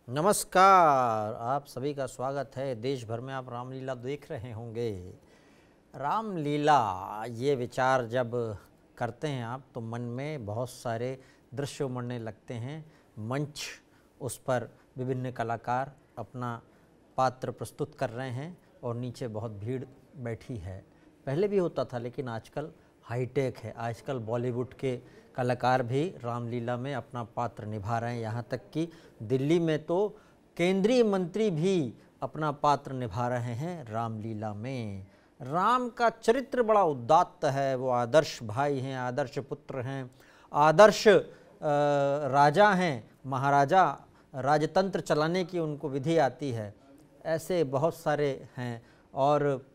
नमस्कार, आप सभी का स्वागत है। देश भर में आप रामलीला देख रहे होंगे। रामलीला ये विचार जब करते हैं आप तो मन में बहुत सारे दृश्य उमड़ने लगते हैं। मंच, उस पर विभिन्न कलाकार अपना पात्र प्रस्तुत कर रहे हैं और नीचे बहुत भीड़ बैठी है। पहले भी होता था लेकिन आजकल हाईटेक है। आजकल बॉलीवुड के कलाकार भी रामलीला में अपना पात्र निभा रहे हैं। यहाँ तक कि दिल्ली में तो केंद्रीय मंत्री भी अपना पात्र निभा रहे हैं रामलीला में। राम का चरित्र बड़ा उदात्त है। वो आदर्श भाई हैं, आदर्श पुत्र हैं, आदर्श राजा हैं, महाराजा, राजतंत्र चलाने की उनको विधि आती है। ऐसे बहुत सारे हैं और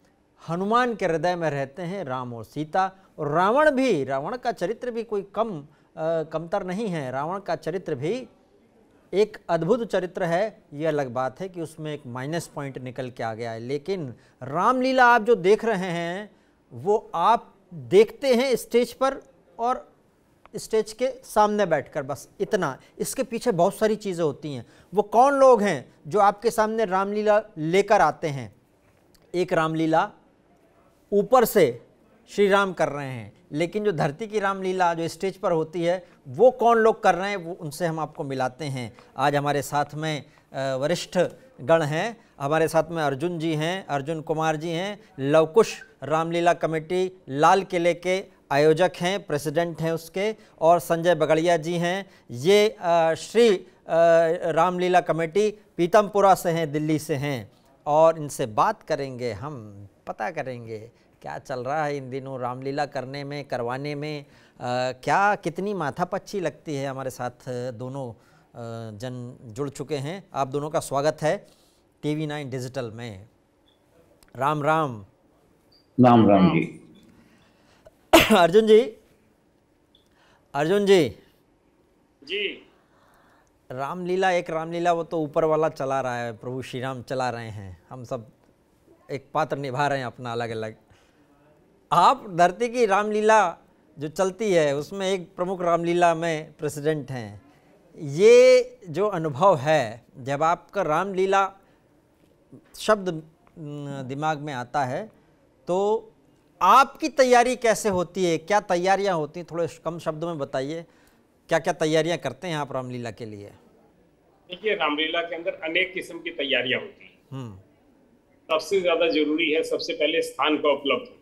हनुमान के हृदय में रहते हैं राम और सीता। और रावण भी, रावण का चरित्र भी कोई कमतर नहीं है। रावण का चरित्र भी एक अद्भुत चरित्र है। ये अलग बात है कि उसमें एक माइनस पॉइंट निकल के आ गया है। लेकिन रामलीला आप जो देख रहे हैं वो आप देखते हैं स्टेज पर और स्टेज के सामने बैठकर, बस इतना। इसके पीछे बहुत सारी चीज़ें होती हैं। वो कौन लोग हैं जो आपके सामने रामलीला लेकर आते हैं? एक रामलीला ऊपर से श्री राम कर रहे हैं, लेकिन जो धरती की रामलीला जो स्टेज पर होती है वो कौन लोग कर रहे हैं, वो उनसे हम आपको मिलाते हैं। आज हमारे साथ में वरिष्ठ गण हैं। हमारे साथ में अर्जुन जी हैं, अर्जुन कुमार जी हैं, लवकुश रामलीला कमेटी लाल किले के आयोजक हैं, प्रेसिडेंट हैं उसके, और संजय बगड़िया जी हैं। ये श्री रामलीला कमेटी पीतमपुरा से हैं, दिल्ली से हैं। और इनसे बात करेंगे, हम पता करेंगे क्या चल रहा है इन दिनों रामलीला करने में, करवाने में, क्या कितनी माथापच्ची लगती है। हमारे साथ दोनों जन जुड़ चुके हैं। आप दोनों का स्वागत है TV9 डिजिटल में। राम राम। राम राम जी। अर्जुन जी, अर्जुन जी जी, रामलीला, एक रामलीला वो तो ऊपर वाला चला रहा है, प्रभु श्री राम चला रहे हैं। हम सब एक पात्र निभा रहे हैं अपना अलग अलग। आप धरती की रामलीला जो चलती है उसमें एक प्रमुख रामलीला में प्रेसिडेंट हैं। ये जो अनुभव है, जब आपका रामलीला शब्द दिमाग में आता है तो आपकी तैयारी कैसे होती है? क्या तैयारियां होती हैं? थोड़े कम शब्दों में बताइए, क्या क्या तैयारियां करते हैं आप रामलीला के लिए? देखिए, रामलीला के अंदर अनेक किस्म की तैयारियां होती हैं। सबसे ज्यादा जरूरी है सबसे पहले स्थान का उपलब्ध।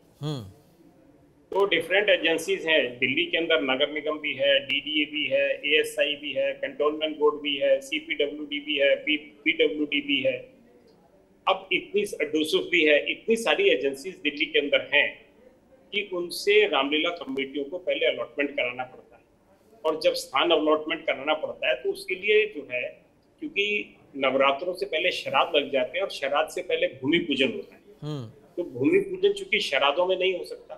तो डिफरेंट एजेंसीज हैं दिल्ली के अंदर। नगर निगम भी है, DDA भी है, ASI भी है, कंटोनमेंट बोर्ड भी है, CPWD भी है, PWD भी है, अब इतनी डूसुफ भी है। इतनी सारी एजेंसीज दिल्ली के अंदर हैं कि उनसे रामलीला कमेटियों को पहले अलॉटमेंट कराना पड़ता है। और जब स्थान अलॉटमेंट कराना पड़ता है तो उसके लिए जो है, क्योंकि नवरात्रों से पहले श्राद्ध लग जाते हैं और श्राद्ध से पहले भूमि पूजन होता है, तो भूमि पूजन चूंकि श्राद्धों में नहीं हो सकता,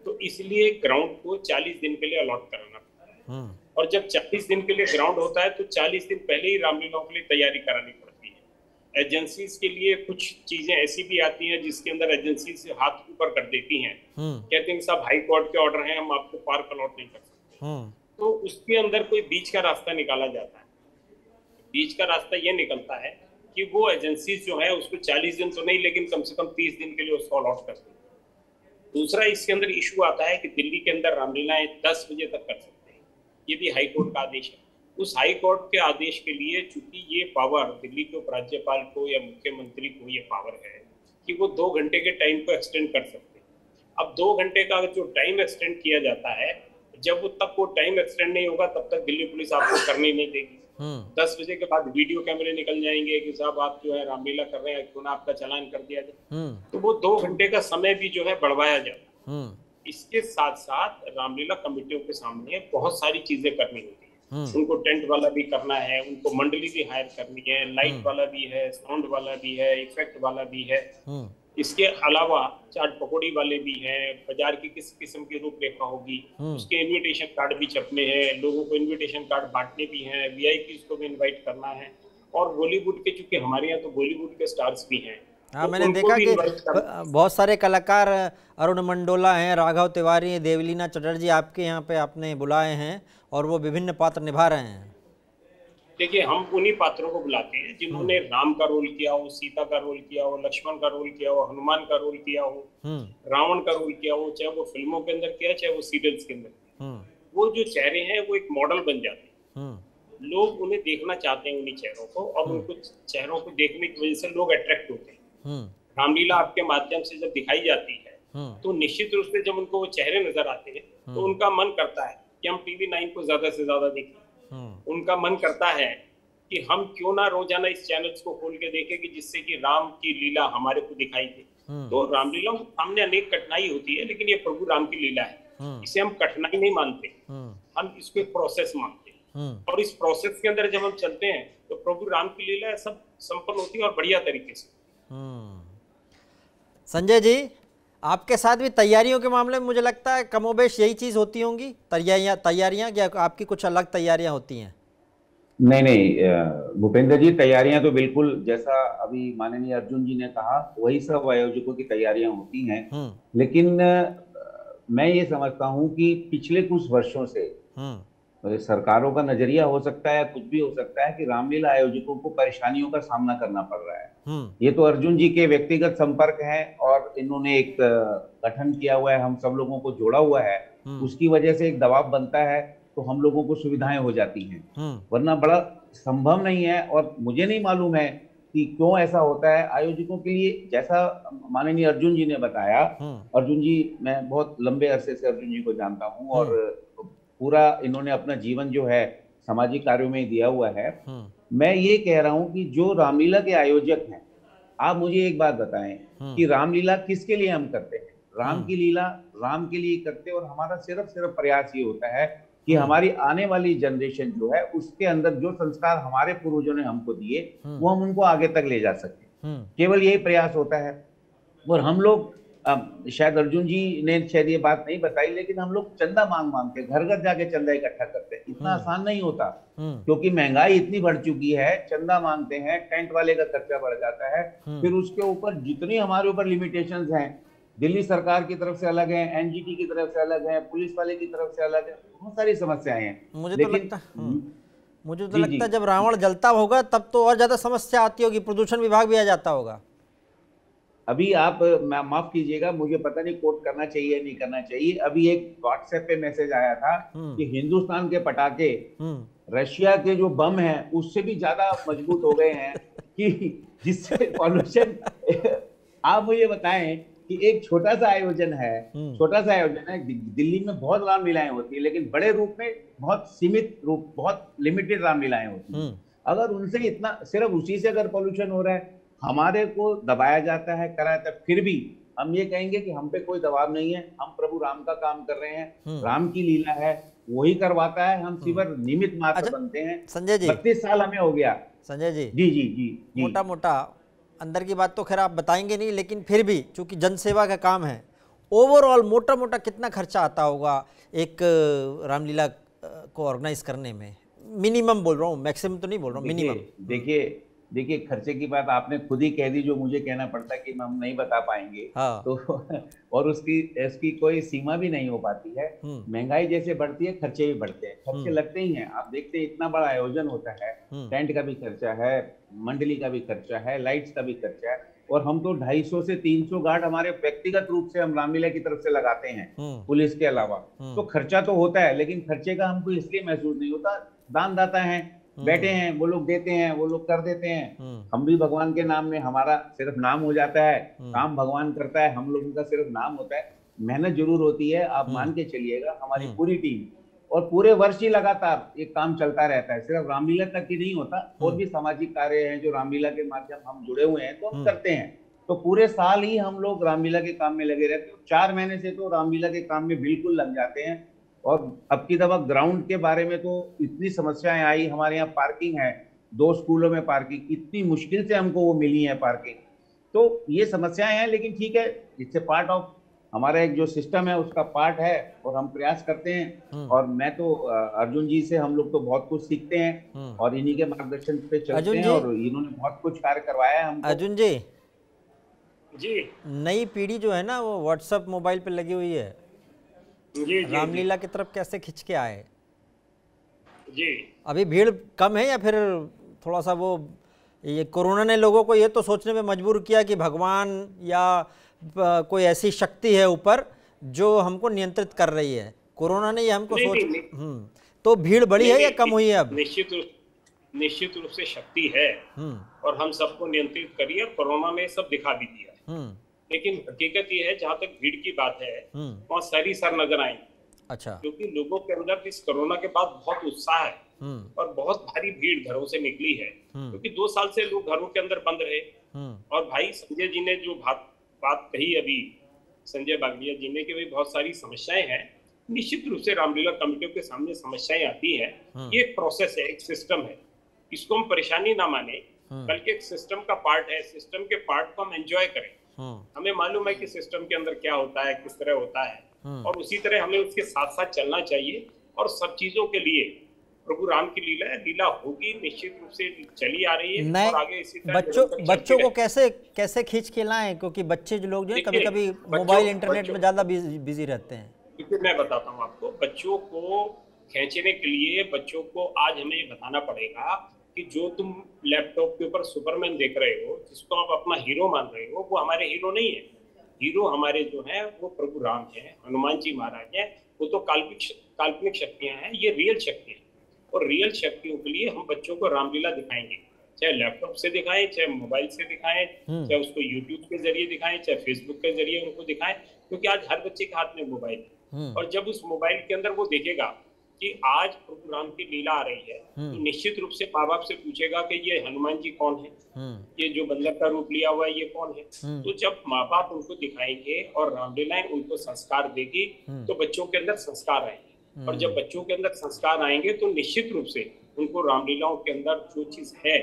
तो इसलिए ग्राउंड को 40 दिन के लिए अलॉट कराना पड़ता है। और जब 40 दिन के लिए ग्राउंड होता है तो 40 दिन पहले ही रामलीलाओं के लिए तैयारी करानी पड़ती है। एजेंसीज के लिए कुछ चीजें ऐसी भी आती हैं जिसके अंदर एजेंसी से हाथ ऊपर कर देती हैं, कहते हैं साहब हाई कोर्ट के ऑर्डर हैं, हम आपको पार्क अलॉट नहीं कर सकते। तो उसके अंदर कोई बीच का रास्ता निकाला जाता है। बीच का रास्ता ये निकलता है कि वो एजेंसी जो है उसको 40 दिन तो नहीं, लेकिन कम से कम 30 दिन के लिए उसको अलॉट करती है। दूसरा इसके अंदर इशू आता है कि दिल्ली के अंदर रामलीलाएं 10 बजे तक कर सकते हैं। ये भी हाई कोर्ट का आदेश है। उस हाई कोर्ट के आदेश के लिए चूंकि ये पावर दिल्ली के उपराज्यपाल को या मुख्यमंत्री को ये पावर है कि वो 2 घंटे के टाइम को एक्सटेंड कर सकते हैं। अब 2 घंटे का जो टाइम एक्सटेंड किया जाता है, जब तक वो टाइम एक्सटेंड नहीं होगा तब तक दिल्ली पुलिस आपको करने नहीं देगी। 10 बजे के बाद वीडियो कैमरे निकल जाएंगे कि साहब आप जो है रामलीला कर रहे हैं, क्यों ना आपका चालान कर दिया जाए। तो वो 2 घंटे का समय भी जो है बढ़वाया जाता है। इसके साथ साथ रामलीला कमेटियों के सामने बहुत सारी चीजें करनी होती है। उनको टेंट वाला भी करना है, उनको मंडली भी हायर करनी है, लाइट वाला भी है, साउंड वाला भी है, इफेक्ट वाला भी है। इसके अलावा चाट पकौड़ी वाले भी हैं, बाजार की किस किस्म की रूपरेखा होगी, उसके इनविटेशन कार्ड भी छपने हैं, लोगों को इनविटेशन कार्ड बांटने भी हैं, VIP को भी इनवाइट करना है। और बॉलीवुड के, चूंकि हमारे यहाँ तो बॉलीवुड के स्टार्स भी हैं। हाँ, मैंने देखा कि बहुत सारे कलाकार, अरुण मंडोला हैं, राघव तिवारी हैं, देवलीना चटर्जी आपके यहाँ पे आपने बुलाए हैं और वो विभिन्न पात्र निभा रहे हैं। देखिए, हम उन्हीं पात्रों को बुलाते हैं जिन्होंने राम का रोल किया हो, सीता का रोल किया हो, लक्ष्मण का रोल किया हो, हनुमान का रोल किया हो, रावण का रोल किया हो, चाहे वो फिल्मों के अंदर किया, चाहे वो सीरियल्स के अंदर। वो जो चेहरे हैं वो एक मॉडल बन जाते हैं, लोग उन्हें देखना चाहते हैं उन्हीं चेहरों को, और उनको चेहरों को देखने की वजह से लोग अट्रैक्ट होते हैं। रामलीला आपके माध्यम से जब दिखाई जाती है तो निश्चित रूप से जब उनको वो चेहरे नजर आते हैं तो उनका मन करता है कि हम टीवी 9 को ज्यादा से ज्यादा देखें। उनका मन करता है कि हम क्यों ना रोजाना इस चैनल्स को खोल के देखें कि जिससे कि राम की लीला हमारे को दिखाई दे। तो रामलीला के सामने अनेक कठिनाई होती है, लेकिन ये प्रभु राम की लीला है, इसे हम कठिनाई नहीं मानते, हम इसको एक प्रोसेस मानते हैं। और इस प्रोसेस के अंदर जब हम चलते हैं तो प्रभु राम की लीला सब संपन्न होती है और बढ़िया तरीके से। संजय जी, आपके साथ भी तैयारियों के मामले में मुझे लगता है कमोबेश यही चीज होती होंगी, तैयारियां क्या आपकी कुछ अलग तैयारियां होती हैं? नहीं भूपेंद्र जी, तैयारियां तो बिल्कुल जैसा अभी माननीय अर्जुन जी ने कहा वही सब आयोजकों की तैयारियां होती हैं। लेकिन मैं ये समझता हूं कि पिछले कुछ वर्षों से सरकारों का नजरिया हो सकता है, कुछ भी हो सकता है कि रामलीला आयोजकों को परेशानियों का सामना करना पड़ रहा है। ये तो अर्जुन जी के व्यक्तिगत संपर्क है और इन्होंने एक गठन किया हुआ है, हम सब लोगों को जोड़ा हुआ है, उसकी वजह से एक दबाव बनता है तो हम लोगों को सुविधाएं हो जाती हैं, वरना बड़ा संभव नहीं है। और मुझे नहीं मालूम है कि क्यों ऐसा होता है आयोजकों के लिए। जैसा माननीय अर्जुन जी ने बताया, अर्जुन जी, मैं बहुत लंबे अरसे से अर्जुन जी को जानता हूं और पूरा इन्होंने अपना जीवन जो है सामाजिक कार्यों में दिया हुआ है। मैं ये कह रहा हूं कि जो रामलीला के आयोजक हैं, आप मुझे एक बात बताएं कि रामलीला किसके लिए हम करते हैं? राम की लीला राम के लिए करते हैं और हमारा सिर्फ प्रयास ये होता है कि हमारी आने वाली जनरेशन जो है उसके अंदर जो संस्कार हमारे पूर्वजों ने हमको दिए वो हम उनको आगे तक ले जा सके, केवल यही प्रयास होता है। और हम लोग शायद अर्जुन जी ने शायद ये बात नहीं बताई, लेकिन हम लोग चंदा मांग के घर घर जाके चंदा इकट्ठा करते हैं। इतना आसान नहीं होता क्योंकि महंगाई इतनी बढ़ चुकी है। चंदा मांगते हैं, टेंट वाले का खर्चा बढ़ जाता है, फिर उसके ऊपर जितनी हमारे ऊपर लिमिटेशंस हैं, दिल्ली सरकार की तरफ से अलग है, एनजीटी की तरफ से अलग है, पुलिस वाले की तरफ से अलग है, बहुत सारी समस्याएं हैं। मुझे तो लगता है जब रावण जलता होगा तब तो और ज्यादा समस्या आती होगी, प्रदूषण विभाग भी आ जाता होगा। अभी आप माफ कीजिएगा, मुझे पता नहीं कोट करना चाहिए नहीं करना चाहिए, अभी एक व्हाट्सएप पे मैसेज आया था कि हिंदुस्तान के पटाखे रशिया के जो बम हैं उससे भी ज्यादा मजबूत हो गए हैं कि जिससे पॉल्यूशन आप मुझे बताएं कि एक छोटा सा आयोजन है, दिल्ली में बहुत रामलीलाएं होती है लेकिन बड़े रूप में बहुत सीमित रूप, बहुत लिमिटेड रामलीलाएं होती हैं। अगर उनसे इतना सिर्फ उसी से अगर पॉल्यूशन हो रहा है, हमारे को दबाया जाता है, कराया जाता है, फिर भी हम ये कहेंगे कि हम पे कोई दबाव नहीं है, हम प्रभु राम का काम कर रहे हैं, राम की लीला है, वही करवाता है, हम सिर्फ निमित्त मात्र बनते हैं। संजय जी, 32 साल हमें हो गया। संजय जी, जी जी जी, मोटा मोटा अंदर की बात तो खैर आप बताएंगे नहीं, लेकिन फिर भी चूंकि जनसेवा का काम है, ओवरऑल मोटा मोटा कितना खर्चा आता होगा एक रामलीला को ऑर्गेनाइज करने में? मिनिमम बोल रहा हूँ, मैक्सिमम तो नहीं बोल रहा हूँ, मिनिमम। देखिए खर्चे की बात आपने खुद ही कह दी, जो मुझे कहना पड़ता कि हम नहीं बता पाएंगे। हाँ। तो और उसकी कोई सीमा भी नहीं हो पाती है। महंगाई जैसे बढ़ती है खर्चे भी बढ़ते हैं, खर्चे लगते ही हैं। आप देखते हैं इतना बड़ा आयोजन होता है, टेंट का भी खर्चा है, मंडली का भी खर्चा है, लाइट्स का भी खर्चा है, और हम तो 250 से 300 गार्ड हमारे व्यक्तिगत रूप से हम रामलीला की तरफ से लगाते हैं, पुलिस के अलावा। तो खर्चा तो होता है, लेकिन खर्चे का हमको इसलिए महसूस नहीं होता, दान दाता है, बैठे हैं, वो लोग देते हैं, वो लोग कर देते हैं। हम भी भगवान के नाम में, हमारा सिर्फ नाम हो जाता है, काम भगवान करता है, हम लोगों का सिर्फ नाम होता है। मेहनत जरूर होती है, आप मान के चलिएगा। हमारी पूरी टीम और पूरे वर्ष ही लगातार एक काम चलता रहता है, सिर्फ रामलीला तक ही नहीं होता, और भी सामाजिक कार्य हैं जो रामलीला के माध्यम हम जुड़े हुए हैं तो हम करते हैं। तो पूरे साल ही हम लोग रामलीला के काम में लगे रहते हैं। 4 महीने से तो रामलीला के काम में बिल्कुल लग जाते हैं। और अब की दफा ग्राउंड के बारे में तो इतनी समस्याएं आई, हमारे यहाँ पार्किंग है, 2 स्कूलों में पार्किंग, इतनी मुश्किल से हमको वो मिली है पार्किंग। तो ये समस्याएं हैं, लेकिन ठीक है, इससे पार्ट ऑफ हमारा एक जो सिस्टम है उसका पार्ट है, और हम प्रयास करते हैं। और मैं तो अर्जुन जी से हम लोग तो बहुत कुछ सीखते हैं और इन्हीं के मार्गदर्शन पे चलते हैं, और इन्होंने बहुत कुछ कार्य करवाया है हमको। अर्जुन जी, नई पीढ़ी जो है ना वो व्हाट्सएप मोबाइल पे लगी हुई है, रामलीला की तरफ कैसे खिंच के आए? जी। अभी भीड़ कम है या फिर थोड़ा सा वो ये कोरोना ने लोगों को ये तो सोचने में मजबूर किया कि भगवान या कोई ऐसी शक्ति है ऊपर जो हमको नियंत्रित कर रही है, कोरोना ने ये हमको तो भीड़ बढ़ी है या कम हुई है अब? निश्चित रूप से शक्ति है और हम सबको नियंत्रित करिए, कोरोना ने सब दिखा भी दिया। लेकिन हकीकत ये है, जहां तक भीड़ की बात है वहाँ सारी सर नजर आई। अच्छा। क्योंकि लोगों के अंदर इस कोरोना के बाद बहुत उत्साह है और बहुत भारी भीड़ घरों से निकली है, क्योंकि 2 साल से लोग घरों के अंदर बंद रहे। और भाई संजय जी ने जो बात कही अभी, संजय बागड़िया जी ने, कि भाई बहुत सारी समस्याएं हैं। निश्चित रूप से रामलीला कमेटियों के सामने समस्याएं आती हैं, ये एक प्रोसेस है, एक सिस्टम है, इसको हम परेशानी ना माने बल्कि एक सिस्टम का पार्ट है। सिस्टम के पार्ट को हम एंजॉय करें। हमें मालूम है कि सिस्टम के अंदर क्या होता है, किस तरह होता है, और उसी तरह हमें उसके साथ साथ चलना चाहिए। और सब चीजों के लिए प्रभु राम की लीला है, लीला होगी, निश्चित रूप से चली आ रही है और आगे इसी तरह बच्चों को कैसे खींच के लाएं, क्योंकि बच्चे जो लोग जो कभी कभी मोबाइल इंटरनेट में ज्यादा बिजी रहते हैं। क्योंकि मैं बताता हूँ आपको, बच्चों को खींचने के लिए बच्चों को आज हमें ये बताना पड़ेगा कि जो तुम लैपटॉप के ऊपर सुपरमैन देख रहे हो, जिसको आप अपना हीरो मान रहे हो, वो हमारे हीरो नहीं है। हीरो हमारे जो है वो प्रभु राम है, हनुमान जी महाराज है। वो तो काल्पनिक शक्तियां हैं, ये रियल शक्तियां हैं। और रियल शक्तियों के लिए हम बच्चों को रामलीला दिखाएंगे, चाहे लैपटॉप से दिखाएं, चाहे मोबाइल से दिखाएं, चाहे उसको यूट्यूब के जरिए दिखाएं, चाहे फेसबुक के जरिए उनको दिखाएं, क्योंकि आज हर बच्चे के हाथ में मोबाइल है। और जब उस मोबाइल के अंदर वो देखेगा कि आज प्रभु राम की लीला आ रही है, तो निश्चित रूप से माँ बाप से पूछेगा कि ये हनुमान जी कौन है, ये जो बंदर का रूप लिया हुआ है ये कौन है। तो जब माँ बाप उनको दिखाएंगे और रामलीलाएं उनको संस्कार देगी, तो बच्चों के अंदर संस्कार आएंगे। और जब बच्चों के अंदर संस्कार आएंगे तो निश्चित रूप से उनको रामलीलाओं के अंदर जो चीज है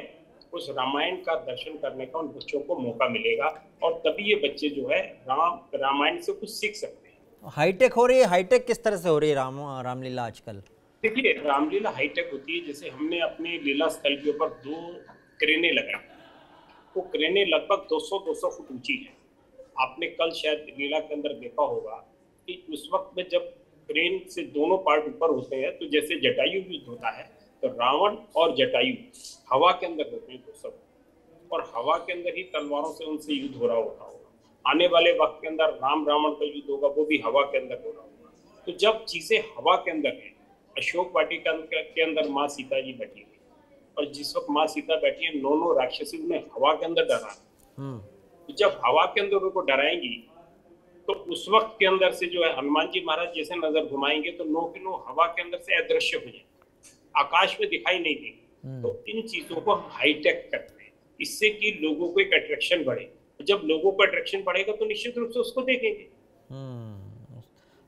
उस रामायण का दर्शन करने का उन बच्चों को मौका मिलेगा, और तभी ये बच्चे जो है रामायण से कुछ सीख सकते हैं। हाईटेक हो रही है, हाईटेक किस तरह से हो रही है रामलीला आजकल? देखिए, रामलीला हाईटेक होती है। जैसे हमने अपने लीला स्थल के ऊपर 2 क्रेनें लगाई, वो क्रेनें लगभग 200 फुट ऊंची है। आपने कल शायद लीला के अंदर देखा होगा कि उस वक्त में जब क्रेन से दोनों पार्ट ऊपर होते हैं, तो जैसे जटायु युद्ध होता है, तो रावण और जटायु हवा के अंदर होते हैं 200, और हवा के अंदर ही तलवारों से उनसे युद्ध हो रहा होता होगा। आने वाले वक्त के अंदर राम रावण का युद्ध होगा, वो भी हवा के अंदर हो रहा होगा। तो जब चीजें हवा के अंदर है, अशोक वाटिका के अंदर माँ सीता जी बैठी हुई, और जिस वक्त माँ सीता बैठी है, 9 राक्षसी उन्हें हवा के अंदर डरा। तो जब हवा के अंदर उनको डराएंगी, तो उस वक्त के अंदर से जो है हनुमान जी महाराज जैसे नजर घुमाएंगे तो 9 के 9 हवा के अंदर से अदृश्य हो जाएंगे, आकाश में दिखाई नहीं देंगे। तो इन चीजों को हम हाईटेक करते हैं, इससे कि लोगों को एक अट्रैक्शन बढ़े। जब लोगों को अट्रैक्शन बढ़ेगा तो निश्चित रूप से उसको देखेंगे।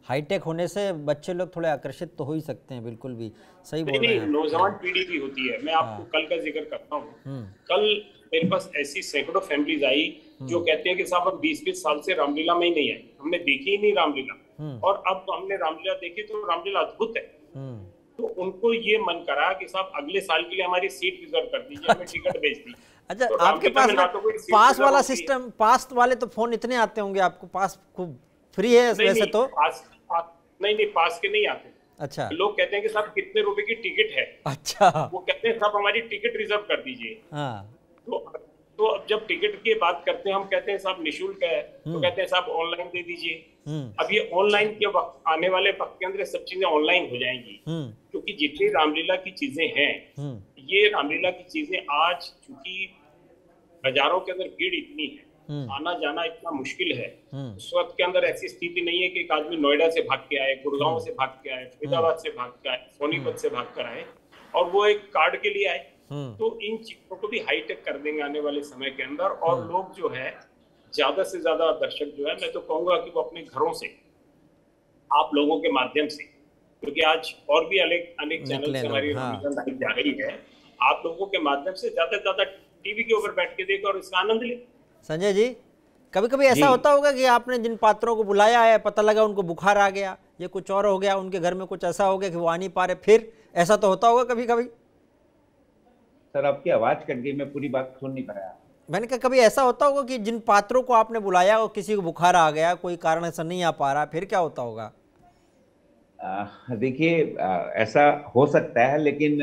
हाईटेक होने से बच्चे लोग थोड़े आकर्षित तो हो ही सकते हैं, बिल्कुल भी सही बोल रहे हैं। नौजवान पीढ़ी भी होती है। मैं आपको कल का जिक्र करता हूँ। कल मेरे पास ऐसी सैकड़ों फैमिलीज आई जो कहते हैं कि साहब हम 20-20 साल से रामलीला में ही नहीं आए, हमने देखी ही नहीं रामलीला, और अब हमने रामलीला देखी तो रामलीला अद्भुत है। तो उनको ये मन करा कि साहब अगले साल के लिए हमारी सीट रिजर्व कर दीजिए, हमें टिकट भेज दीजिए। अच्छा, तो आपके पास पास वाला सिस्टम, पास वाले तो फोन इतने आते होंगे आपको, पास खूब फ्री है वैसे तो? नहीं, पास के नहीं आते। अच्छा। लोग कहते हैं कि साहब कितने रुपए की टिकट है। अच्छा। वो कहते हैं साहब हमारी टिकट रिजर्व कर दीजिए। तो अब जब टिकट की बात करते हैं, हम कहते हैं साहब निःशुल्क है, तो कहते हैं साहब ऑनलाइन दे दीजिए। अब ये ऑनलाइन के वक्त, आने वाले वक्त के अंदर सब चीजें ऑनलाइन हो जाएंगी, क्योंकि जितनी रामलीला की चीजें हैं, ये रामलीला की चीजें आज चूंकि बाजारों के अंदर भीड़ इतनी है, आना जाना इतना मुश्किल है, उस वक्त के अंदर ऐसी स्थिति नहीं है कि एक आदमी नोएडा से भाग के आए, गुड़गांव से भाग के आए, फरीदाबाद से भाग के आए, सोनीपत से भाग कर आए और वो एक कार्ड के लिए आए। तो इन चीजों को भी हाईटेक कर देंगे आने वाले समय के अंदर, और लोग जो है ज्यादा से ज्यादा दर्शक जो है, मैं तो कहूंगा कि वो अपने घरों से, आप लोगों के माध्यम से, क्योंकि आज और भी अनेक चैनल से हमारी लाइव जा रही है, आप लोगों के माध्यम से ज्यादा से ज्यादा टीवी के ऊपर बैठ के देखें और इसका आनंद लें। संजय जी, कभी कभी ऐसा होता होगा कि आपने जिन पात्रों को बुलाया है, पता लगा उनको बुखार आ गया, ये कुछ और हो गया, उनके घर में कुछ ऐसा हो गया कि वो आ नहीं पा रहे, फिर ऐसा तो होता होगा कभी कभी? सर आपकी आवाज कट गई, मैं पूरी बात सुन नहीं पाया। मैंने कहा कभी ऐसा होता होगा कि जिन पात्रों को आपने बुलाया और किसी को बुखार आ गया, कोई कारण ऐसा नहीं आ पा रहा, फिर क्या होता होगा? देखिए, ऐसा हो सकता है, लेकिन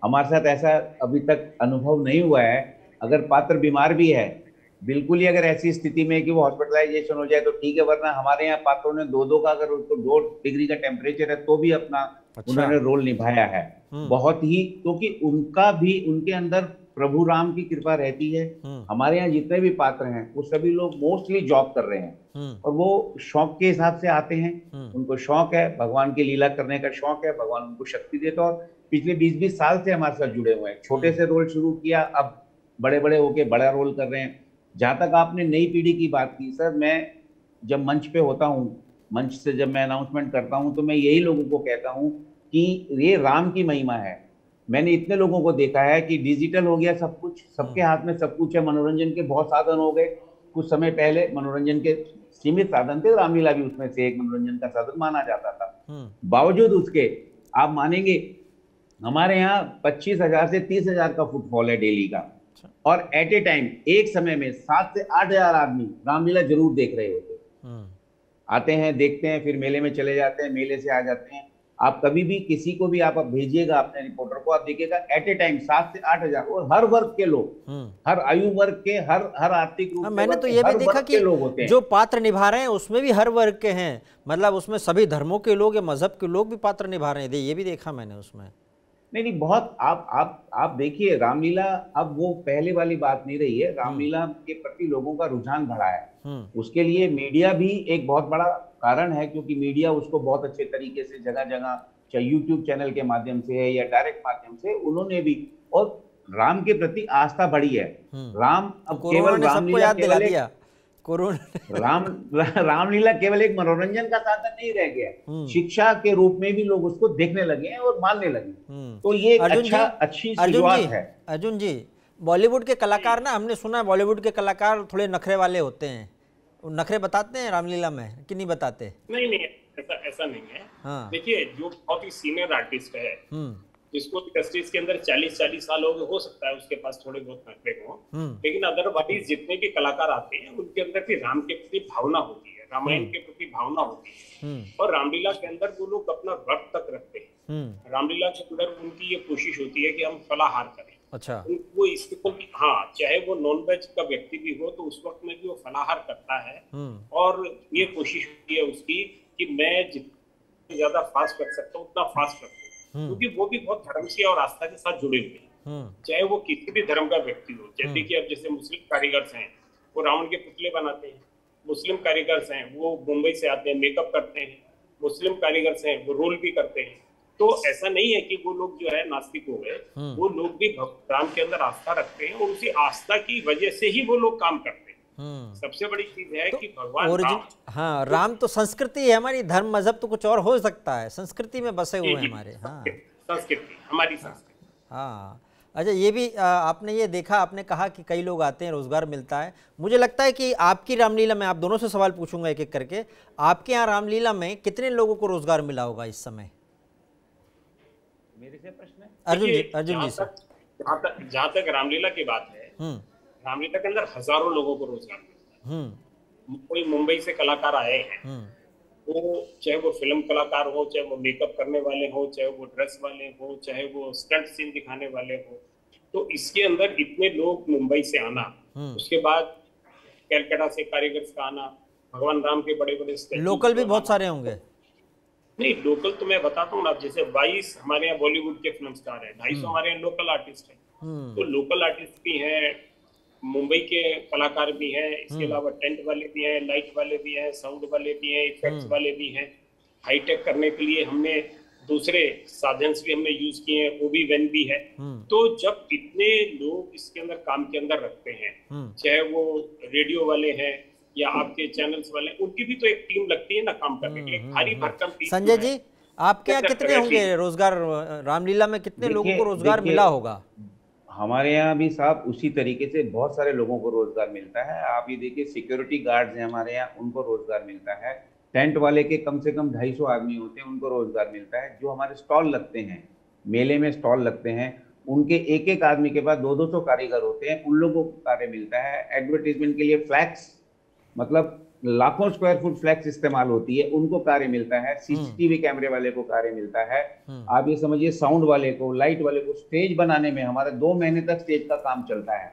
हमारे साथ ऐसा अभी तक अनुभव नहीं हुआ है। अगर पात्र बीमार भी है, बिल्कुल ही अगर ऐसी स्थिति में कि वो हॉस्पिटलाइजेशन हो जाए तो ठीक है, वरना हमारे यहाँ पात्रों ने 2-2 का, अगर उनको 2 डिग्री का टेम्परेचर है तो भी अपना अच्छा। उन्होंने रोल निभाया है। बहुत ही, क्योंकि उनका भी, उनके अंदर प्रभु राम की कृपा रहती है। हमारे यहाँ जितने भी पात्र हैं वो सभी लोग मोस्टली जॉब कर रहे हैं और वो शौक के हिसाब से आते हैं। उनको शौक है, भगवान की लीला करने का शौक है, भगवान उनको शक्ति देता है। और पिछले 20-20 साल से हमारे साथ जुड़े हुए हैं। छोटे से रोल शुरू किया, अब बड़े बड़े होके बड़ा रोल कर रहे हैं। जहां तक आपने नई पीढ़ी की बात की, सर, मैं जब मंच पे होता हूँ, मंच से जब मैं अनाउंसमेंट करता हूँ, तो मैं यही लोगों को कहता हूँ कि ये राम की महिमा है। मैंने इतने लोगों को देखा है कि डिजिटल हो गया सब कुछ, सबके हाथ में सब कुछ है, मनोरंजन के बहुत साधन हो गए। कुछ समय पहले मनोरंजन के सीमित साधन थे, रामलीला भी उसमें से एक मनोरंजन का साधन माना जाता था। बावजूद उसके, आप मानेंगे, हमारे यहाँ 25,000 से 30,000 का फुटफॉल है डेली का। और एट ए टाइम, एक समय में 7 से 8,000 आदमी रामलीला जरूर देख रहे होते। आते हैं, देखते हैं, फिर मेले में चले जाते हैं, मेले से आ जाते हैं। आप कभी भी किसी को भी आप भेजिएगा अपने रिपोर्टर को, आप देखिएगा एट ए टाइम 7 से 8,000, और हर वर्ग के लोग, हर आयु वर्ग के, हर आर्थिक रूप से, मैंने तो ये भी देखा कि लोग होते हैं। जो पात्र निभा रहे हैं उसमें भी हर वर्ग के हैं, मतलब उसमें सभी धर्मों के लोग या मजहब के लोग भी पात्र निभा रहे हैं, ये भी देखा मैंने उसमें। नहीं, बहुत, आप देखिए, रामलीला अब वो पहले वाली बात नहीं रही है। रामलीला के प्रति लोगों का रुझान बढ़ा है। उसके लिए मीडिया भी एक बहुत बड़ा कारण है, क्योंकि मीडिया उसको बहुत अच्छे तरीके से जगह जगह, चाहे यूट्यूब चैनल के माध्यम से है या डायरेक्ट माध्यम से, उन्होंने भी, और राम के प्रति आस्था बढ़ी है। राम अब केवल रामलीला दिला दिया, रामलीला केवल एक मनोरंजन का साधन नहीं रह गया, शिक्षा के रूप में भी लोग उसको देखने लगे हैं और मानने लगे। तो ये अच्छी शुरुआत है। अर्जुन जी, बॉलीवुड के कलाकार ना, हमने सुना है बॉलीवुड के कलाकार थोड़े नखरे वाले होते हैं, नखरे बताते हैं रामलीला में कि नहीं बताते? नहीं, ऐसा नहीं है। हाँ। देखिए, जो बहुत ही सीनियर आर्टिस्ट है, जिसको इंडस्ट्रीज के अंदर 40 साल हो सकता है उसके पास थोड़े बहुत नखरे हो, लेकिन अदरवाइज जितने भी कलाकार आते हैं उनके अंदर भी राम के प्रति भावना होती है, रामायण के प्रति भावना होती है, और रामलीला के अंदर वो लोग अपना वक्त तक रखते हैं। रामलीला के अंदर उनकी ये कोशिश होती है कि हम फलाहार करें। अच्छा। वो इसको, हाँ, चाहे वो नॉन वेज का व्यक्ति भी हो तो उस वक्त में भी वो फलाहार करता है, और ये कोशिश होती है उसकी कि मैं जितना ज्यादा फास्ट कर सकता हूँ उतना फास्ट रखूं, क्योंकि वो भी बहुत धर्म से और आस्था के साथ जुड़े हुए हैं, चाहे वो किसी भी धर्म का व्यक्ति हो। जैसे कि अब जैसे मुस्लिम कारीगर्स हैं, वो रावण के पुतले बनाते हैं। मुस्लिम कारीगर्स हैं, वो मुंबई से आते हैं, मेकअप करते हैं। मुस्लिम कारीगर्स हैं, वो रोल भी करते हैं। तो ऐसा नहीं है कि वो लोग जो है नास्तिक हो गए, वो लोग भी राम के अंदर आस्था रखते हैं, और उसी आस्था की वजह से ही वो लोग काम करते हैं। सबसे बड़ी चीज है कि भगवान राम, हाँ, राम तो संस्कृति है हमारी, धर्म मजहब तो कुछ और हो सकता है, संस्कृति में बसे हुए हैं हमारे। हाँ, संस्कृति, हमारी संस्कृति। हाँ, अच्छा, ये भी आपने ये देखा, आपने कहा कि कई लोग आते हैं, रोजगार मिलता है। मुझे लगता है कि आपकी रामलीला में, आप दोनों से सवाल पूछूंगा एक एक करके, आपके यहाँ रामलीला में कितने लोगों को रोजगार मिला होगा इस समय? मेरे से प्रश्न है अर्जुन जी से। जहाँ तक रामलीला की बात है, रामलीला के अंदर हजारों लोगों को रोजगार मिलता है। कोई मुंबई से कलाकार आए हैं, वो चाहे वो फिल्म कलाकार हो, चाहे वो मेकअप करने वाले हो, चाहे वो ड्रेस वाले हो, चाहे वो स्टंट सीन दिखाने वाले हो, तो इसके अंदर इतने लोग मुंबई से आना, उसके बाद कैलकाटा से कारीगर्स का आना, भगवान राम के बड़े बड़े लोकल भी बहुत सारे होंगे। नहीं, लोकल तो मैं बताता हूँ ना, जैसे 22 हमारे यहाँ बॉलीवुड के फिल्म स्टार है, 250 हमारे यहाँ लोकल आर्टिस्ट है। तो लोकल आर्टिस्ट भी हैं, मुंबई के कलाकार भी हैं, इसके अलावा टेंट वाले भी हैं, लाइट वाले भी हैं, साउंड वाले भी हैं, इफेक्ट्स वाले भी हैं। हाईटेक करने के लिए हमने दूसरे साधन भी हमने यूज किए हैं, वो भी वैन भी है। तो जब इतने लोग इसके अंदर काम के अंदर रखते हैं, चाहे वो रेडियो वाले हैं या आपके चैनल्स वाले, उनकी भी तो एक टीम लगती है ना काम करने के लिए, भारी भरकम टीम। संजय जी, आपके यहाँ कितने होंगे रोजगार, रामलीला में कितने लोगों को रोजगार मिला होगा? हमारे यहाँ भी साहब उसी तरीके से बहुत सारे लोगों को रोजगार मिलता है। आप ये देखिए, सिक्योरिटी गार्ड्स हैं हमारे यहाँ, उनको रोजगार मिलता है। टेंट वाले के कम से कम 250 आदमी होते हैं, उनको रोजगार मिलता है। जो हमारे स्टॉल लगते हैं, मेले में स्टॉल लगते हैं, उनके एक एक आदमी के पास 200-200 कारीगर होते हैं, उन लोगों को कार्य मिलता है। एडवर्टीजमेंट के लिए फ्लैक्स, मतलब लाखों स्क्वायर फुट फ्लैक्स इस्तेमाल होती है, उनको कार्य मिलता है, सीसीटीवी कैमरे वाले को कार्य मिलता है, आप ये समझिए साउंड वाले को, लाइट वाले को। स्टेज बनाने में हमारे 2 महीने तक स्टेज का काम चलता है।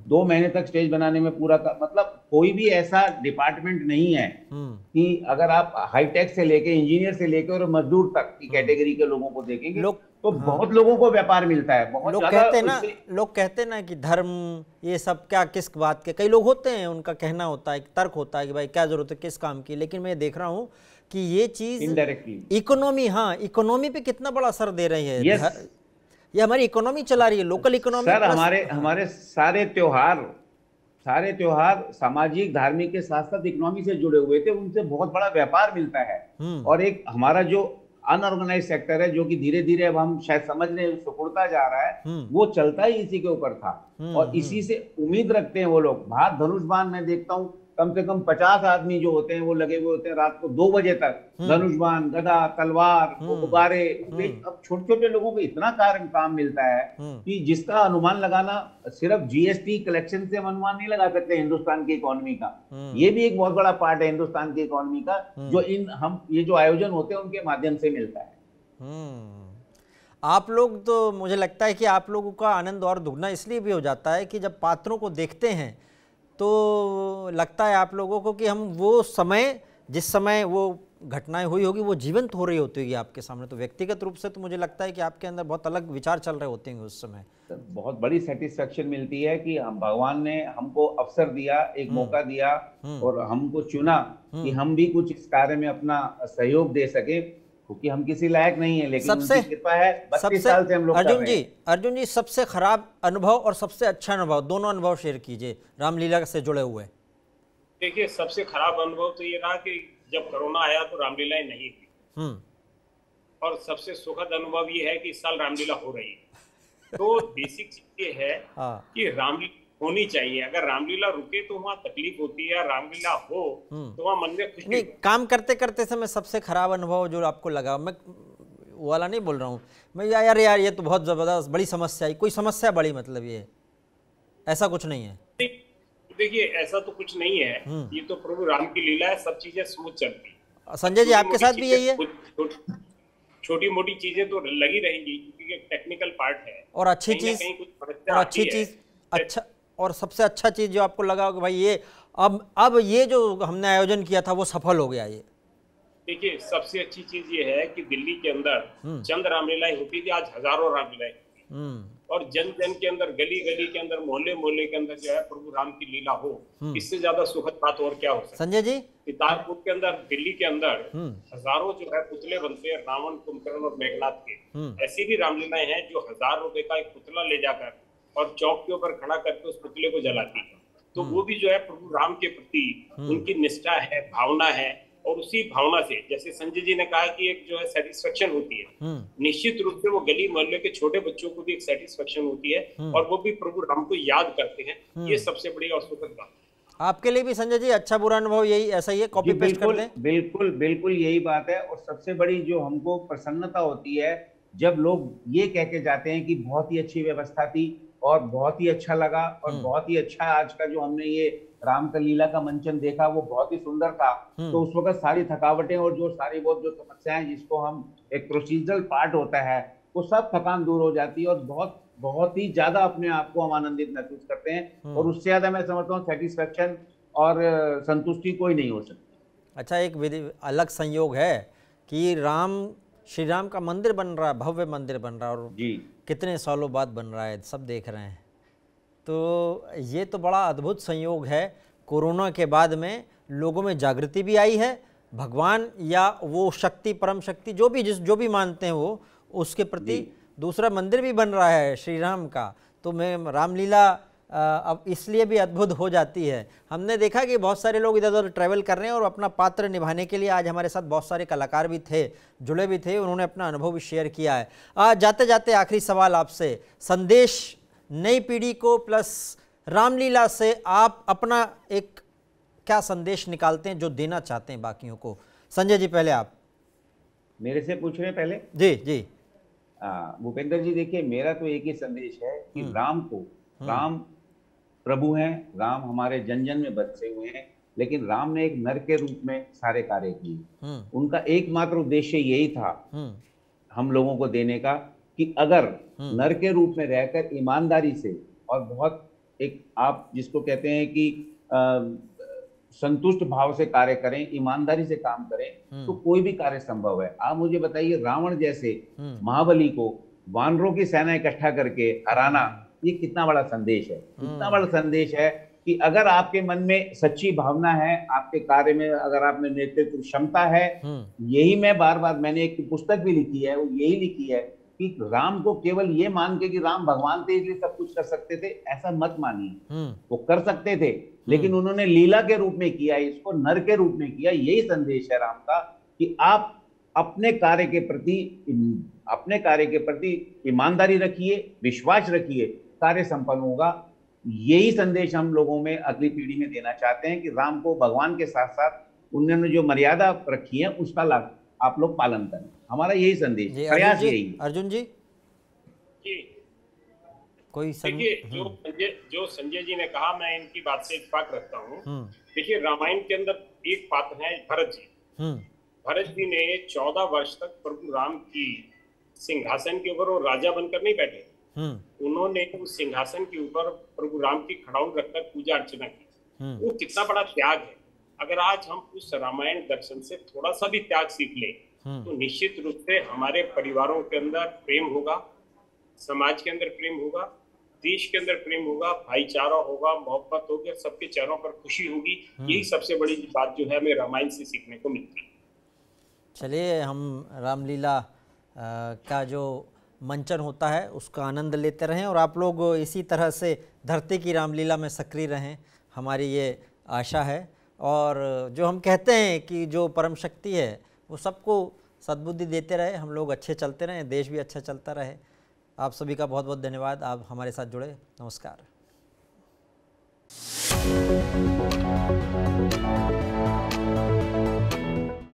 2 महीने तक स्टेज बनाने में पूरा मतलब कोई भी ऐसा डिपार्टमेंट नहीं है कि अगर आप हाईटेक से लेके, इंजीनियर से लेके और मजदूर तक की कैटेगरी के लोगों को देखेंगे तो बहुत लोगों को व्यापार मिलता है। बहुत लोग कहते ना कि धर्म ये सब क्या किस बात के, कई लोग होते हैं उनका कहना होता है, तर्क होता है कि भाई क्या जरूरत है किस काम की, लेकिन मैं देख रहा हूं कि ये चीज इनडायरेक्टली इकोनॉमी, हाँ इकोनॉमी पे कितना बड़ा असर दे रही है। ये हमारी इकोनॉमी चला रही है, लोकल इकोनॉमी। सर हमारे सारे त्योहार सामाजिक धार्मिक के साथ साथ इकोनॉमी से जुड़े हुए थे, उनसे बहुत बड़ा व्यापार मिलता है। और एक हमारा जो अनऑर्गेनाइज सेक्टर है जो कि धीरे धीरे अब हम शायद समझ रहे हैं सिकुड़ता जा रहा है, वो चलता ही इसी के ऊपर था। और इसी से उम्मीद रखते हैं वो लोग। भात धनुष बाण मैं देखता हूँ कम से कम 50 आदमी जो होते हैं वो लगे हुए होते हैं रात को 2 बजे तक, धनुष बाण, गदा, तलवार, गुब्बारे। अब छोटे छोटे लोगों को इतना काम मिलता है कि जिसका अनुमान लगाना सिर्फ जीएसटी कलेक्शन से हम अनुमान नहीं लगा सकते हिंदुस्तान की इकोनॉमी का। ये भी एक बहुत बड़ा पार्ट है हिंदुस्तान की इकोनॉमी का, जो ये जो आयोजन होते हैं उनके माध्यम से मिलता है। आप लोग तो मुझे लगता है कि आप लोगों का आनंद और दुगना इसलिए भी हो जाता है कि जब पात्रों को देखते हैं तो लगता है आप लोगों को कि हम वो समय, जिस समय वो घटनाएं हुई होगी वो जीवंत हो रही होती होगी आपके सामने। तो व्यक्तिगत रूप से तो मुझे लगता है कि आपके अंदर बहुत अलग विचार चल रहे होते हैं उस समय। बहुत बड़ी सेटिस्फेक्शन मिलती है कि हम, भगवान ने हमको अवसर दिया, एक मौका दिया और हमको चुना कि हम भी कुछ इस कार्य में अपना सहयोग दे सके, क्योंकि हम किसी लायक नहीं है, लेकिन उनकी कृपा है। 32 साल से हम लोग अर्जुन जी सबसे खराब अनुभव और सबसे अच्छा अनुभव, दोनों अनुभव शेयर कीजिए रामलीला से जुड़े हुए। देखिए सबसे खराब अनुभव तो ये रहा कि जब कोरोना आया तो रामलीलाएं नहीं थी, और सबसे सुखद अनुभव ये है कि इस साल रामलीला हो रही है। तो बेसिक चीज ये है कि रामलीला होनी चाहिए। अगर रामलीला रुके तो वहाँ तकलीफ होती है, रामलीला हो तो वहाँ मन में खुशी नहीं। काम करते करते समय सबसे खराब अनुभव जो आपको लगा, मैं वो वाला नहीं बोल रहा हूँ मैं, यार ये तो बहुत जबरदस्त बड़ी समस्या है, कोई समस्या बड़ी, मतलब ये ऐसा कुछ नहीं है। देखिए ऐसा तो कुछ नहीं है, ये तो प्रभु राम की लीला है, सब चीजें स्मूथ चलती। संजय जी आपके साथ भी यही है? छोटी मोटी चीजें तो लगी रहेंगी क्योंकि टेक्निकल पार्ट है। और अच्छी चीज अच्छा, और सबसे अच्छा चीज जो आपको लगा कि भाई ये अब ये जो हमने आयोजन किया था वो सफल हो गया। ये देखिए सबसे अच्छी चीज ये है कि दिल्ली के अंदर चंद रामलीलाएं होती थी, आज हजारों रामलीलाएं और जन जन के अंदर, गली गली के अंदर, मोहल्ले मोहल्ले के अंदर जो है प्रभु राम की लीला हो, इससे ज्यादा सुखद बात और क्या हो सकती है। संजय जी चितारपुर के अंदर, दिल्ली के अंदर हजारों जो है पुतले बनते हैं रावण, कुंभकर्ण और मेघनाथ के। ऐसी भी रामलीलाएं हैं जो 1000 रुपए का एक पुतला ले जाकर और चौक के ऊपर खड़ा करके उस पुतले को जलाती है। तो वो भी जो है प्रभु राम के प्रति उनकी निष्ठा है, भावना है, और उसी भावना से, जैसे संजय जी ने कहा कि एक जो है सेटिस्फेक्शन होती है, निश्चित रूप से वो गली मोहल्ले के छोटे बच्चों को भी एक सेटिस्फेक्शन होती है और वो भी प्रभु राम को याद करते हैं। ये सबसे बड़ी और सुखद बात है। आपके लिए भी संजय जी अच्छा बुरा अनुभव यही ऐसा ही है, कॉपी पेस्ट कर दें? बिल्कुल बिल्कुल यही बात है। और सबसे बड़ी जो हमको प्रसन्नता होती है जब लोग ये कह के जाते हैं कि बहुत ही अच्छी व्यवस्था थी और बहुत ही अच्छा लगा और बहुत ही अच्छा आज का जो हमने ये राम का लीला का मंचन देखा वो बहुत ही सुंदर था। तो उस वक्त सारी थकावटें और जो सारी बहुत जो समस्याएं जिसको हम एक प्रोसीजरल पार्ट होता है वो सब थकान दूर हो जाती है और बहुत बहुत ही ज्यादा अपने आप को हम आनंदित महसूस करते हैं। और उससे ज्यादा मैं समझता हूँ सेटिस्फेक्शन और संतुष्टि कोई नहीं हो सकती। अच्छा, एक अलग संयोग है कि श्री राम का मंदिर बन रहा है, भव्य मंदिर बन रहा है और कितने सालों बाद बन रहा है, सब देख रहे हैं। तो ये तो बड़ा अद्भुत संयोग है। कोरोना के बाद में लोगों में जागृति भी आई है, भगवान या वो शक्ति, परम शक्ति जो भी मानते हैं वो, उसके प्रति दूसरा मंदिर भी बन रहा है श्री राम का। तो मैं रामलीला अब इसलिए भी अद्भुत हो जाती है। हमने देखा कि बहुत सारे लोग इधर उधर ट्रैवल कर रहे हैं और अपना पात्र निभाने के लिए आज हमारे साथ बहुत सारे कलाकार भी थे, जुड़े भी थे, उन्होंने अपना अनुभव भी शेयर किया है। आज जाते जाते आखिरी सवाल आपसे, संदेश नई पीढ़ी को प्लस रामलीला से आप अपना एक क्या संदेश निकालते हैं जो देना चाहते हैं बाकियों को? संजय जी पहले आप। मेरे से पूछ रहे हैं पहले? जी। भूपेंद्र जी देखिए, मेरा तो एक ही संदेश है कि राम प्रभु हैं, राम हमारे जन जन में बसे हुए हैं, लेकिन राम ने एक नर के रूप में सारे कार्य किए। उनका एकमात्र उद्देश्य यही था हम लोगों को देने का कि अगर नर के रूप में रहकर ईमानदारी से और बहुत एक आप जिसको कहते हैं कि संतुष्ट भाव से कार्य करें, ईमानदारी से काम करें, तो कोई भी कार्य संभव है। आप मुझे बताइए, रावण जैसे महाबली को वानरों की सेना इकट्ठा करके हराना, ये कितना बड़ा संदेश है, कितना बड़ा संदेश है कि अगर आपके मन में सच्ची भावना है, आपके कार्य में अगर आप में नेतृत्व क्षमता है, यही मैं बार बार मैंने एक पुस्तक भी लिखी है, वो यही लिखी है कि राम को केवल ये मान के कि राम भगवान थे इसलिए सब कुछ कर सकते थे, ऐसा मत मानिए। वो कर सकते थे, लेकिन उन्होंने लीला के रूप में किया, इसको नर के रूप में किया। यही संदेश है राम का कि आप अपने कार्य के प्रति ईमानदारी रखिए, विश्वास रखिए, कार्य संपन्न होगा। यही संदेश हम लोगों में अगली पीढ़ी में देना चाहते हैं कि राम को भगवान के साथ साथ उन्होंने जो मर्यादा रखी है उसका लाभ आप लोग पालन करें। हमारा यही संदेश, प्रयास यही। अर्जुन जी कोई देखिए, जो संजय जी ने कहा, मैं इनकी बात से इत्तेफाक रखता हूँ। देखिए, रामायण के अंदर एक पात्र है भरत जी। भरत जी ने 14 वर्ष तक प्रभु राम की सिंहासन के ऊपर वो राजा बनकर नहीं बैठे। उन्होंने उस सिंहासन के ऊपर प्रभु राम की खड़ाउन रखकर पूजा अर्चना की। वो कितना बड़ा त्याग है। अगर आज हम उस रामायण दर्शन से थोड़ा सा भी त्याग सीख लें, तो निश्चित रूप से हमारे परिवारों के अंदर प्रेम होगा, समाज के अंदर प्रेम होगा, देश के अंदर प्रेम होगा, भाईचारा होगा, मोहब्बत होगी, सबके चेहरों पर खुशी होगी। यही सबसे बड़ी बात जो है हमें रामायण से सीखने को मिलती है। चलिए, हम रामलीला का जो मंचन होता है उसका आनंद लेते रहें और आप लोग इसी तरह से धरती की रामलीला में सक्रिय रहें, हमारी ये आशा है। और जो हम कहते हैं कि जो परम शक्ति है वो सबको सद्बुद्धि देते रहे, हम लोग अच्छे चलते रहें, देश भी अच्छा चलता रहे। आप सभी का बहुत बहुत धन्यवाद, आप हमारे साथ जुड़े। नमस्कार।